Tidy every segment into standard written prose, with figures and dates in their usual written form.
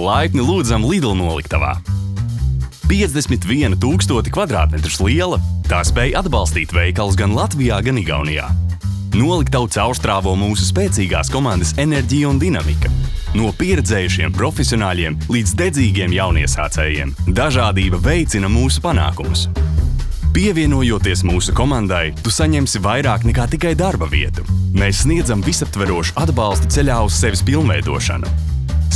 Laipni lūdzam Lidl noliktavā. 51,000 kvadrātmetrus liela, tā spēj atbalstīt veikalus gan Latvijā, gan Igaunijā. Noliktavu caurstrāvo mūsu spēcīgās komandas enerģija un dinamika. No pieredzējušiem profesionāļiem līdz dedzīgiem jauniesācējiem, dažādība veicina mūsu panākumus. Pievienojoties mūsu komandai, tu saņemsi vairāk nekā tikai darba vietu. Mēs sniedzam visaptverošu atbalstu ceļā uz sevis pilnveidošanu.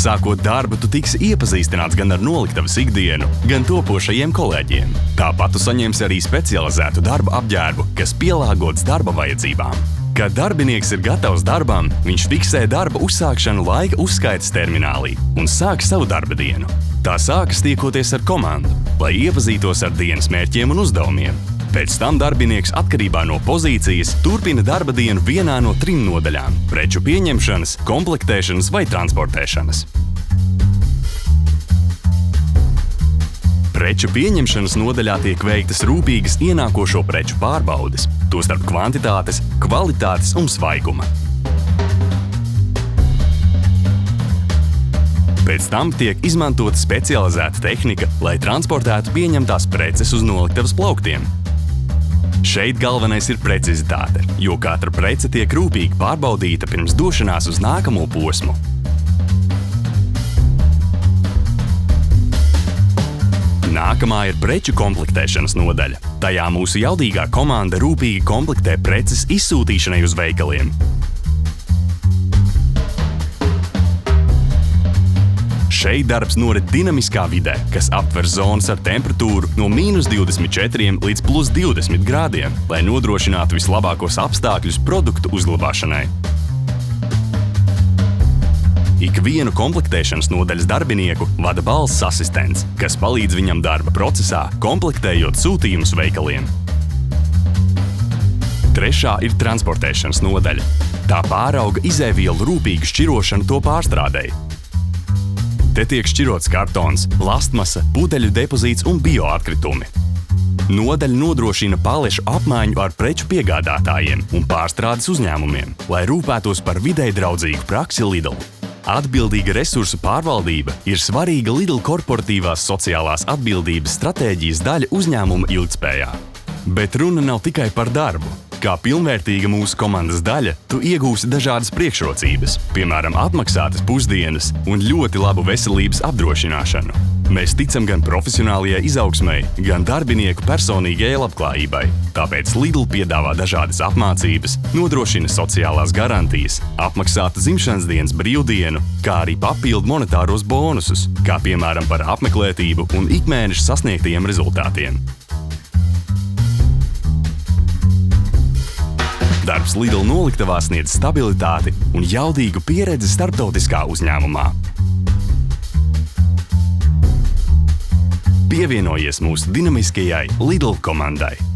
Sākot darbu, tu tiksi iepazīstināts gan ar noliktavas ikdienu, gan topošajiem kolēģiem. Tāpat tu saņemsi arī specializētu darba apģērbu, kas pielāgots darba vajadzībām. Kad darbinieks ir gatavs darbam, viņš fiksē darba uzsākšanu laika uzskaites terminālī un sāk savu darba dienu. Tā sākas tiekoties ar komandu, lai iepazītos ar dienas mērķiem un uzdevumiem. Pēc tam darbinieks atkarībā no pozīcijas turpina darba dienu vienā no 3 nodaļām – preču pieņemšanas, komplektēšanas vai transportēšanas. Preču pieņemšanas nodaļā tiek veiktas rūpīgas ienākošo preču pārbaudes, tostarp kvantitātes, kvalitātes un svaiguma. Pēc tam tiek izmantota specializēta tehnika, lai transportētu pieņemtās preces uz noliktavas plauktiem. Šeit galvenais ir precizitāte, jo katra prece tiek rūpīgi pārbaudīta pirms došanās uz nākamo posmu. Nākamā ir preču komplektēšanas nodaļa. Tajā mūsu jaudīgā komanda rūpīgi komplektē preces izsūtīšanai uz veikaliem. Šeit darbs norit dinamiskā vidē, kas aptver zonas ar temperatūru no -24 līdz +20 grādiem, lai nodrošinātu vislabākos apstākļus produktu uzglabāšanai. Ikvienu komplektēšanas nodaļas darbinieku vada balss asistents, kas palīdz viņam darba procesā, komplektējot sūtījumus veikaliem. Trešā ir transportēšanas nodaļa. Tā pārauga izēvielu rūpīgu šķirošanu to pārstrādei. Te tiek šķirots kartons, plastmasa, pudeļu depozīts un bioatkritumi. Nodaļa nodrošina palešu apmaiņu ar preču piegādātājiem un pārstrādes uzņēmumiem, lai rūpētos par videi draudzīgu praksi Lidl. Atbildīga resursu pārvaldība ir svarīga Lidl korporatīvās sociālās atbildības stratēģijas daļa uzņēmuma ilgtspējā. Bet runa nav tikai par darbu. Kā pilnvērtīga mūsu komandas daļa, tu iegūsi dažādas priekšrocības, piemēram, atmaksātas pusdienas un ļoti labu veselības apdrošināšanu. Mēs ticam gan profesionālajai izaugsmei, gan darbinieku personīgajai labklājībai. Tāpēc Lidl piedāvā dažādas apmācības, nodrošina sociālās garantijas, apmaksātu dzimšanas dienas brīvdienu, kā arī papildu monetāros bonusus, kā piemēram par apmeklētību un ikmēneša sasniegtajiem rezultātiem. Darbs Lidl noliktavā sniedz stabilitāti un jaudīgu pieredzi starptautiskā uzņēmumā. Pievienojies mūsu dinamiskajai Lidl komandai!